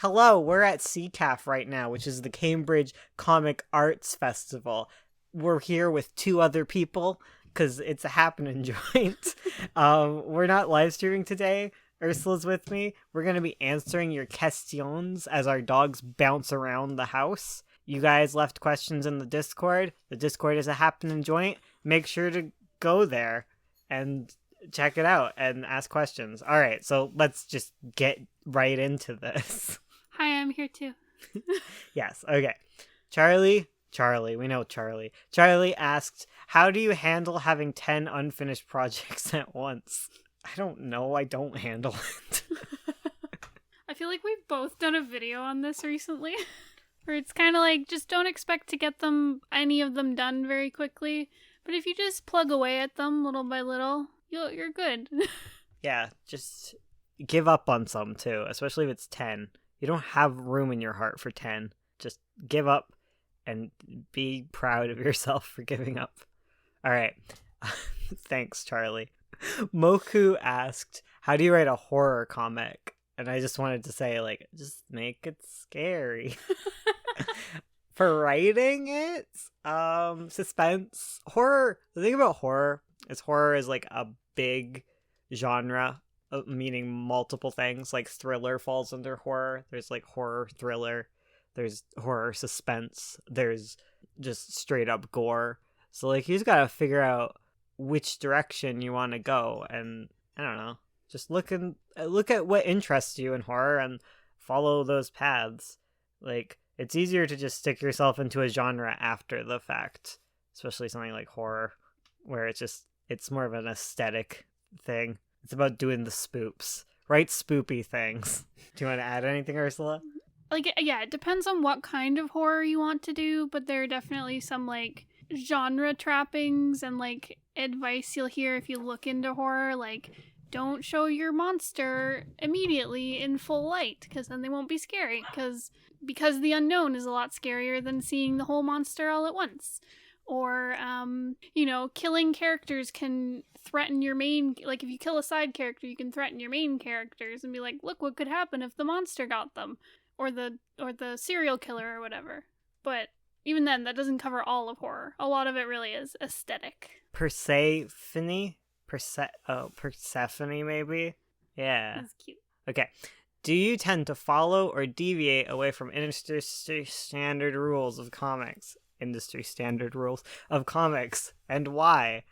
Hello, we're at CCAF right now, which is the Cambridge Comic Arts Festival. We're here with two other people because it's a happening joint. We're not live streaming today. Ursula's with me. We're going to be answering your questions as our dogs bounce around the house. You guys left questions in the Discord. The Discord is a happening joint. Make sure to go there and check it out and ask questions. All right, so let's just get right into this. Hi, I'm here too. Yes, okay. Charlie, we know Charlie. Charlie asked, how do you handle having 10 unfinished projects at once? I don't know, I don't handle it. I feel like we've both done a video on this recently, where it's kind of like, just don't expect to get any of them done very quickly, but if you just plug away at them little by little, you're good. Yeah, just give up on some too, especially if it's 10. You don't have room in your heart for 10. Just give up and be proud of yourself for giving up. All right. Thanks, Charlie. Moku asked, how do you write a horror comic? And I just wanted to say, just make it scary. For writing it, suspense, horror. The thing about horror is a big genre, meaning multiple things. Like thriller falls under horror. There's horror thriller, there's horror suspense, there's just straight up gore. So you just gotta figure out which direction you want to go, and I don't know, just look at what interests you in horror and follow those paths. It's easier to just stick yourself into a genre after the fact, especially something like horror, where it's more of an aesthetic thing. It's about doing the spoops. Write spoopy things. Do you want to add anything, Ursula? Yeah, it depends on what kind of horror you want to do, but there are definitely some, genre trappings and, advice you'll hear if you look into horror, don't show your monster immediately in full light, because then they won't be scary, because the unknown is a lot scarier than seeing the whole monster all at once. Or, killing characters can threaten your main, if you kill a side character, you can threaten your main characters and be like, look what could happen if the monster got them, or the serial killer or whatever. But even then, that doesn't cover all of horror. A lot of it really is aesthetic. Persephone, maybe? Yeah. That's cute. Okay. Do you tend to follow or deviate away from industry standard rules of comics? And why?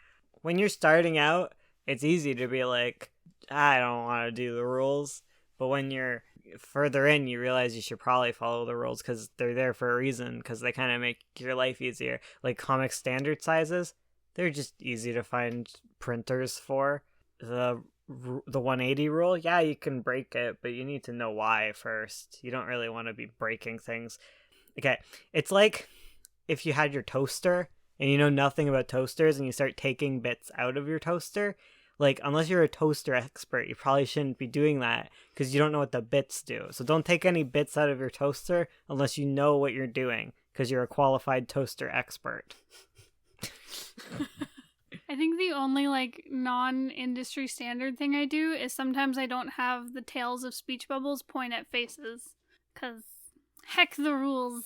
When you're starting out, it's easy to be like, I don't want to do the rules. But when you're further in, you realize you should probably follow the rules because they're there for a reason, because they kind of make your life easier. Like comic standard sizes, they're just easy to find printers for. The 180 rule, yeah, you can break it, but you need to know why first. You don't really want to be breaking things. Okay, it's like if you had your toaster and you know nothing about toasters and you start taking bits out of your toaster, unless you're a toaster expert, you probably shouldn't be doing that because you don't know what the bits do. So don't take any bits out of your toaster unless you know what you're doing, because you're a qualified toaster expert. I think the only non-industry standard thing I do is sometimes I don't have the tails of speech bubbles point at faces, because heck the rules.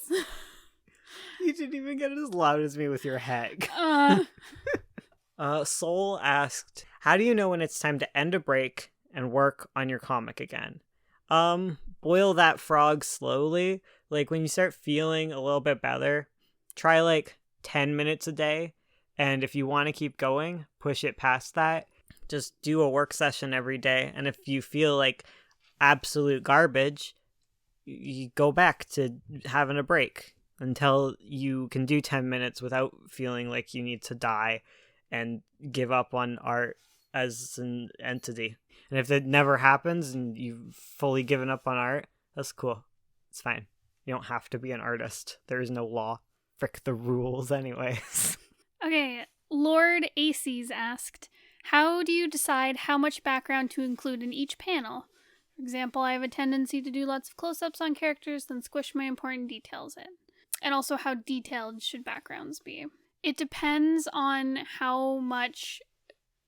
You didn't even get as loud as me with your heck. Soul asked, how do you know when it's time to end a break and work on your comic again? Boil that frog slowly. When you start feeling a little bit better, try 10 minutes a day. And if you want to keep going, push it past that. Just do a work session every day. And if you feel like absolute garbage, you go back to having a break until you can do 10 minutes without feeling like you need to die and give up on art as an entity. And if it never happens and you've fully given up on art, that's cool. It's fine. You don't have to be an artist. There is no law. Frick the rules anyways. Okay, Lord Aces asked, how do you decide how much background to include in each panel? For example, I have a tendency to do lots of close-ups on characters, then squish my important details in. And also, how detailed should backgrounds be? It depends on how much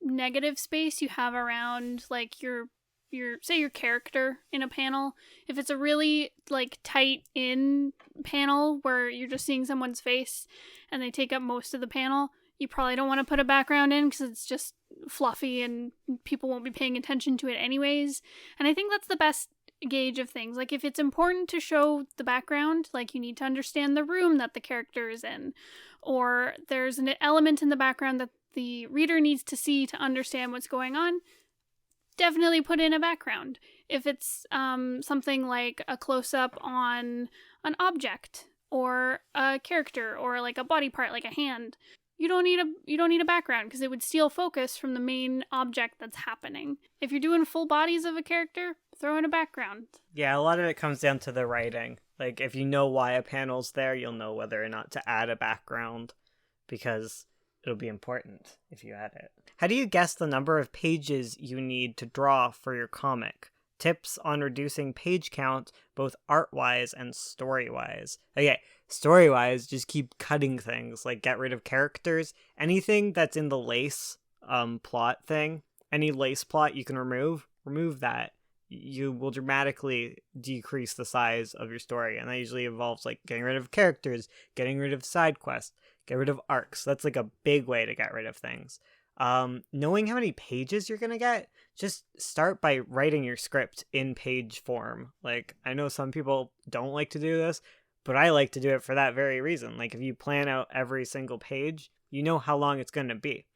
negative space you have around, your your character in a panel, if it's a really like tight in panel where you're just seeing someone's face and they take up most of the panel, you probably don't want to put a background in because it's just fluffy and people won't be paying attention to it anyways. And I think that's the best gauge of things. Like if it's important to show the background, like you need to understand the room that the character is in, or there's an element in the background that the reader needs to see to understand what's going on, definitely put in a background. If it's something like a close-up on an object or a character or like a body part like a hand, you don't need a background because it would steal focus from the main object that's happening. If you're doing full bodies of a character, throw in a background. Yeah, a lot of it comes down to the writing. Like, if you know why a panel's there, you'll know whether or not to add a background, because it'll be important if you add it. How do you guess the number of pages you need to draw for your comic? Tips on reducing page count, both art-wise and story-wise. Okay, story-wise, just keep cutting things, like get rid of characters. Anything that's in the lace plot thing, any lace plot you can remove that. You will dramatically decrease the size of your story, and that usually involves like getting rid of characters, getting rid of side quests, get rid of arcs. That's like a big way to get rid of things. Knowing how many pages you're gonna get, just start by writing your script in page form. Like, I know some people don't like to do this, but I like to do it for that very reason. Like, if you plan out every single page, you know how long it's gonna be.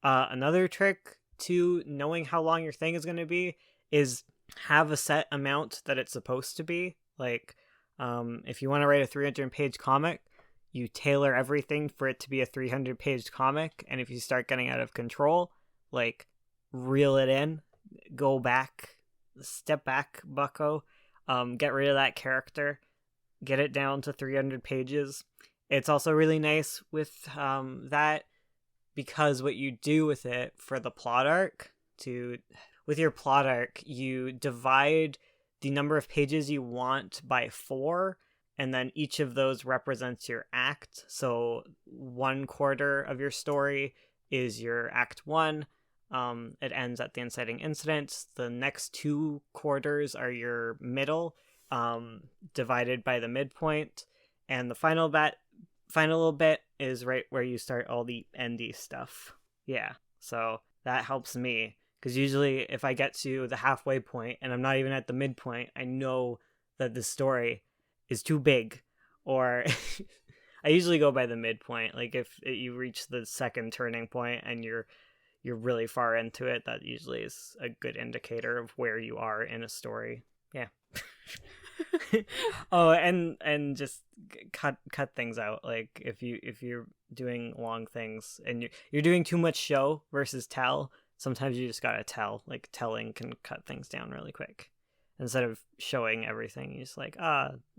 Another trick to knowing how long your thing is gonna be is have a set amount that it's supposed to be. Like, if you want to write a 300-page comic, you tailor everything for it to be a 300-page comic, and if you start getting out of control, like, reel it in, go back, step back, bucko, get rid of that character, get it down to 300 pages. It's also really nice with that, because what you do with it for the plot arc, with your plot arc, you divide the number of pages you want by 4, and then each of those represents your act. So 1/4 of your story is your act 1. It ends at the inciting incident. The next 2 quarters are your middle, divided by the midpoint. And the final little bit is right where you start all the endy stuff. Yeah, so that helps me. Because usually if I get to the halfway point and I'm not even at the midpoint, I know that the story is too big. Or I usually go by the midpoint. Like if you reach the second turning point and you're really far into it, that usually is a good indicator of where you are in a story. Yeah. Oh, and just cut things out. Like if you're doing long things and you're doing too much show versus tell, sometimes you just gotta tell. Like, telling can cut things down really quick. Instead of showing everything, you're just like,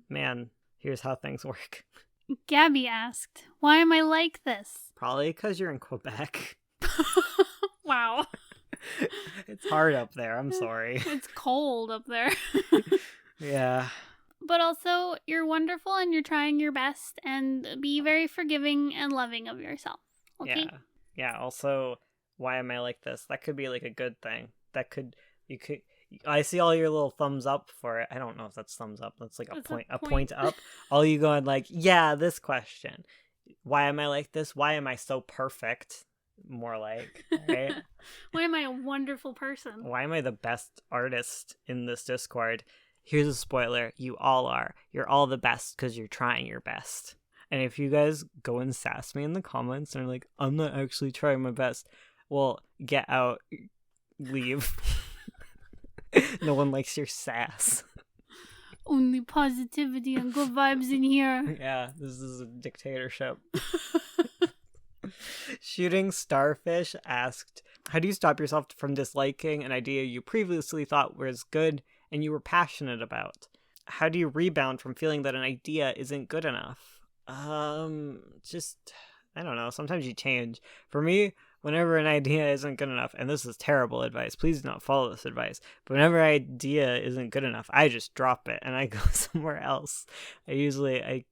man, here's how things work. Gabby asked, why am I like this? Probably because you're in Quebec. Wow. It's hard up there, I'm sorry. It's cold up there. Yeah. But also, you're wonderful and you're trying your best, and be very forgiving and loving of yourself. Okay? Yeah, also, why am I like this? That could be like a good thing. I see all your little thumbs up for it. I don't know if that's thumbs up. That's like a point up. All you going like, yeah, this question. Why am I like this? Why am I so perfect? More like, right? Why am I a wonderful person? Why am I the best artist in this Discord? Here's a spoiler. You all are. You're all the best because you're trying your best. And if you guys go and sass me in the comments and are like, I'm not actually trying my best, well, get out. Leave. No one likes your sass. Only positivity and good vibes in here. Yeah, this is a dictatorship. Shooting Starfish asked, how do you stop yourself from disliking an idea you previously thought was good and you were passionate about? How do you rebound from feeling that an idea isn't good enough? Just, I don't know. Sometimes you change. For me, whenever an idea isn't good enough, and this is terrible advice, please do not follow this advice, but whenever an idea isn't good enough, I just drop it and I go somewhere else. I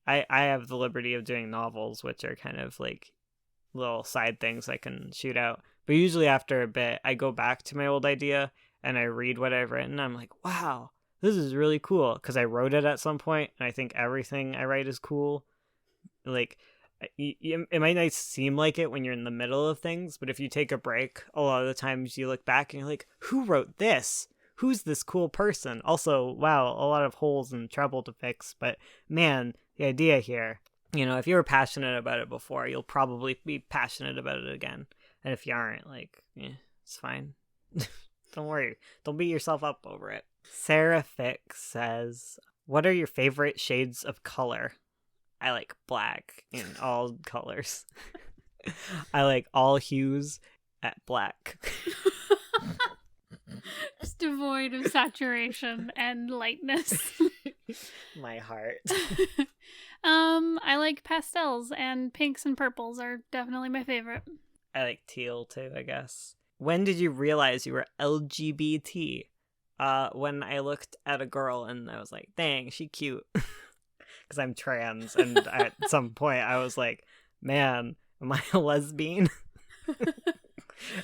have the liberty of doing novels, which are kind of like little side things I can shoot out. But usually after a bit, I go back to my old idea and I read what I've written, I'm like, wow, this is really cool, because I wrote it at some point, and I think everything I write is cool. Like, it might not seem like it when you're in the middle of things, but if you take a break, a lot of the times you look back and you're like, who wrote this? Who's this cool person? Also, wow, a lot of holes and trouble to fix, but man, the idea here, if you were passionate about it before, you'll probably be passionate about it again. And if you aren't, like, it's fine. Don't worry. Don't beat yourself up over it. Sarah Fick says, what are your favorite shades of color? I like black in all colors. I like all hues at black. Just devoid of saturation and lightness. My heart. I like pastels, and pinks and purples are definitely my favorite. I like teal too, I guess. When did you realize you were LGBT? When I looked at a girl and I was like, dang, she cute. Because I'm trans, and at some point I was like, man, am I a lesbian?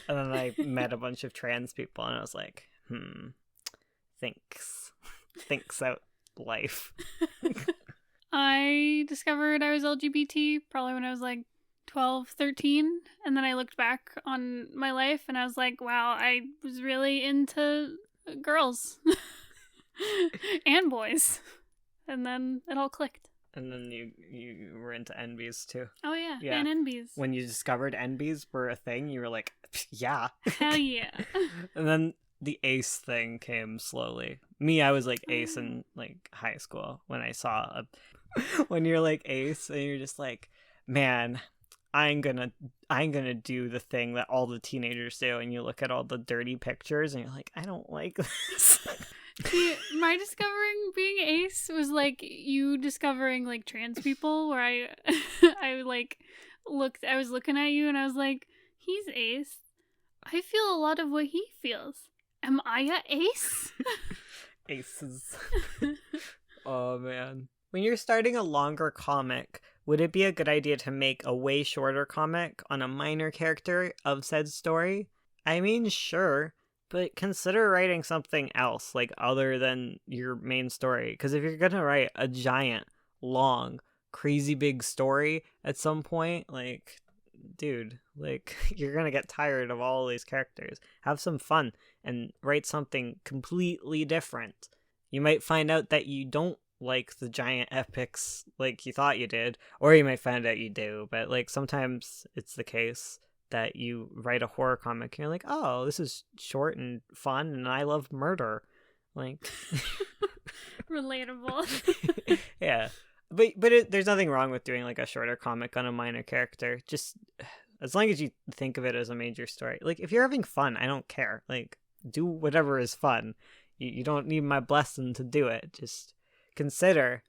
And then I met a bunch of trans people, and I was like, thinks out life. I discovered I was LGBT probably when I was like 12, 13, and then I looked back on my life and I was like, wow, I was really into girls and boys. And then it all clicked. And then you were into NBs too. Oh yeah, Yeah. and NBs. When you discovered NBs were a thing, you were like, yeah. Hell yeah. And then the ace thing came slowly. Me, I was like ace in like high school when I saw when you're like ace and you're just like, man, I'm gonna do the thing that all the teenagers do, and you look at all the dirty pictures and you're like, I don't like this. See, my discovering being ace was like you discovering like trans people, where I I was looking at you and I was like, he's ace. I feel a lot of what he feels. Am I a ace? Aces. Oh man. When you're starting a longer comic, would it be a good idea to make a way shorter comic on a minor character of said story? I mean, sure, but consider writing something else, like other than your main story. Because if you're gonna write a giant, long, crazy big story at some point, like, dude, like, you're gonna get tired of all these characters. Have some fun and write something completely different. You might find out that you don't like the giant epics like you thought you did, or you might find out you do, but like sometimes it's the case that you write a horror comic and you're like, oh, this is short and fun and I love murder, like relatable. Yeah, but there's nothing wrong with doing like a shorter comic on a minor character, just as long as you think of it as a major story. Like, if you're having fun, I don't care, like, do whatever is fun. You don't need my blessing to do it. Just consider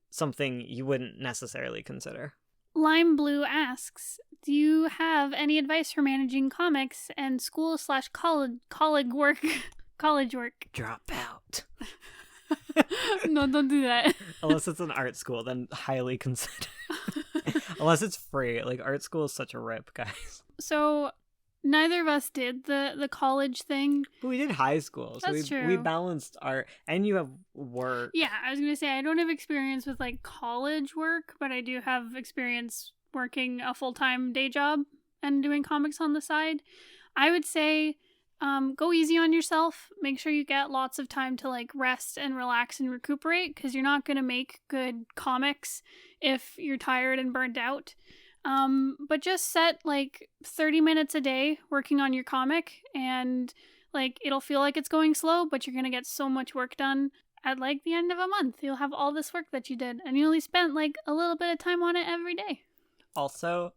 something you wouldn't necessarily consider. Lime Blue asks, do you have any advice for managing comics and school/college work? College work. Drop out. No, don't do that. Unless it's an art school, then highly consider. Unless it's free. Like, art school is such a rip, guys. So neither of us did the college thing. But we did high school, so That's true. We balanced art, and you have work. Yeah, I was gonna say I don't have experience with like college work, but I do have experience working a full-time day job and doing comics on the side. I would say go easy on yourself. Make sure you get lots of time to like rest and relax and recuperate, because you're not gonna make good comics if you're tired and burnt out. But just set like 30 minutes a day working on your comic, and like it'll feel like it's going slow, but you're gonna get so much work done at like the end of a month. You'll have all this work that you did, and you only spent like a little bit of time on it every day. Also,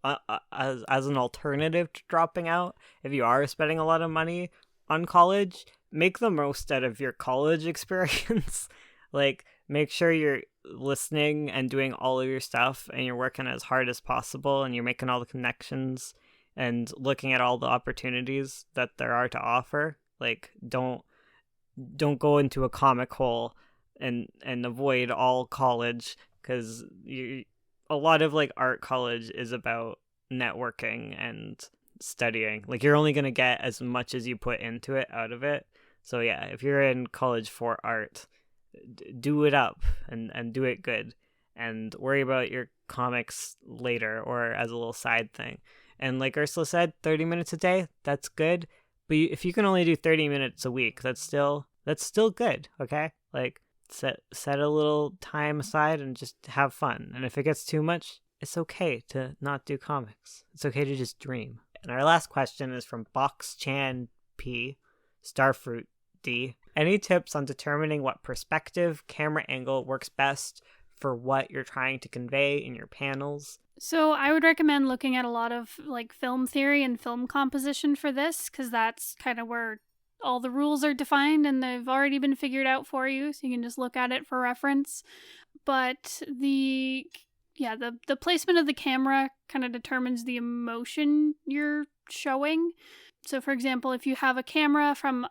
as an alternative to dropping out, if you are spending a lot of money on college, make the most out of your college experience. Like, make sure you're listening and doing all of your stuff, and you're working as hard as possible, and you're making all the connections and looking at all the opportunities that there are to offer. Like, don't go into a comic hole and avoid all college, because a lot of like art college is about networking and studying. Like, you're only going to get as much as you put into it out of it. So yeah, if you're in college for art, do it up and do it good, and worry about your comics later or as a little side thing. And like Ursula said, 30 minutes a day, that's good. But if you can only do 30 minutes a week, that's still good, okay? Like set a little time aside and just have fun. And if it gets too much, it's okay to not do comics. It's okay to just dream. And our last question is from Box Chan P, Starfruit D. Any tips on determining what perspective, camera angle works best for what you're trying to convey in your panels? So I would recommend looking at a lot of like film theory and film composition for this, because that's kind of where all the rules are defined and they've already been figured out for you, so you can just look at it for reference. But the placement of the camera kind of determines the emotion you're showing. So for example, if you have a camera from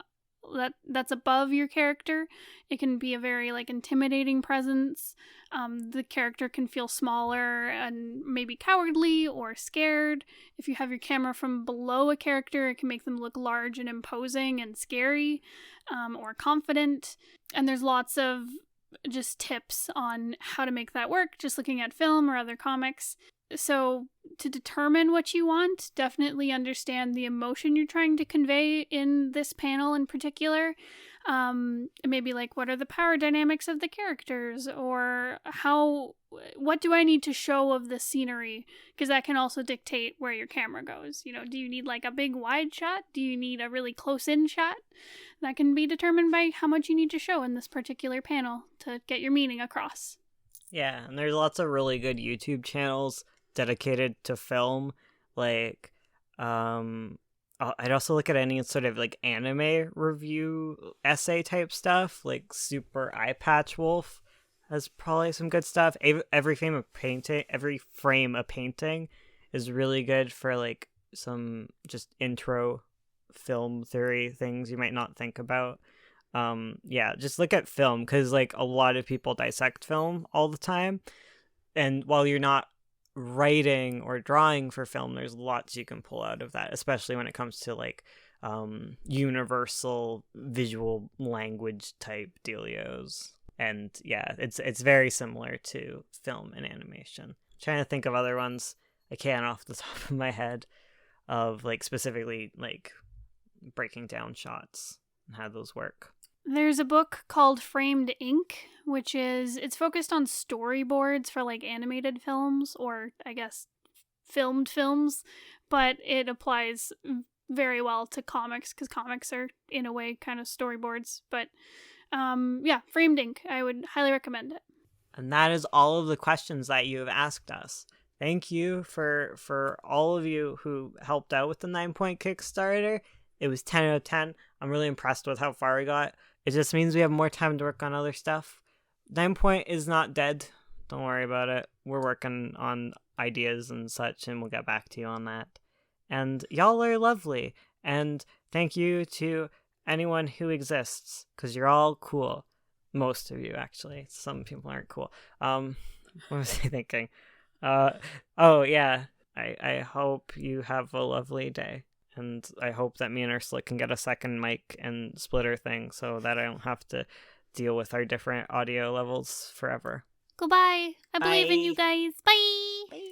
that's above your character, it can be a very like intimidating presence. The character can feel smaller and maybe cowardly or scared. If you have your camera from below a character, it can make them look large and imposing and scary, or confident. And there's lots of just tips on how to make that work, just looking at film or other comics. So to determine what you want, definitely understand the emotion you're trying to convey in this panel in particular. Maybe like, what are the power dynamics of the characters, or what do I need to show of the scenery? Because that can also dictate where your camera goes. You know, do you need like a big wide shot? Do you need a really close in shot? That can be determined by how much you need to show in this particular panel to get your meaning across. Yeah, and there's lots of really good YouTube channels dedicated to film. Like, I'd also look at any sort of like anime review essay type stuff. Like Super Eye Patch Wolf has probably some good stuff. Every frame of painting is really good for like some just intro film theory things you might not think about. Yeah, just look at film, because like a lot of people dissect film all the time, and while you're not writing or drawing for film, there's lots you can pull out of that, especially when it comes to like universal visual language type dealios. And yeah, it's very similar to film and animation. I'm trying to think of other ones I can't off the top of my head, of like specifically like breaking down shots and how those work. There's a book called Framed Ink, it's focused on storyboards for like animated films, or I guess filmed films, but it applies very well to comics, because comics are in a way kind of storyboards. But yeah, Framed Ink, I would highly recommend it. And that is all of the questions that you have asked us. Thank you for all of you who helped out with the 9-point Kickstarter. It was 10 out of 10. I'm really impressed with how far we got. It just means we have more time to work on other stuff. 9-point is not dead. Don't worry about it. We're working on ideas and such, and we'll get back to you on that. And y'all are lovely. And thank you to anyone who exists, because you're all cool. Most of you, actually. Some people aren't cool. What was I thinking? Oh, yeah. I hope you have a lovely day. And I hope that me and Ursula can get a second mic and splitter thing, so that I don't have to deal with our different audio levels forever. Goodbye. I believe in Bye. you guys. Bye. Bye.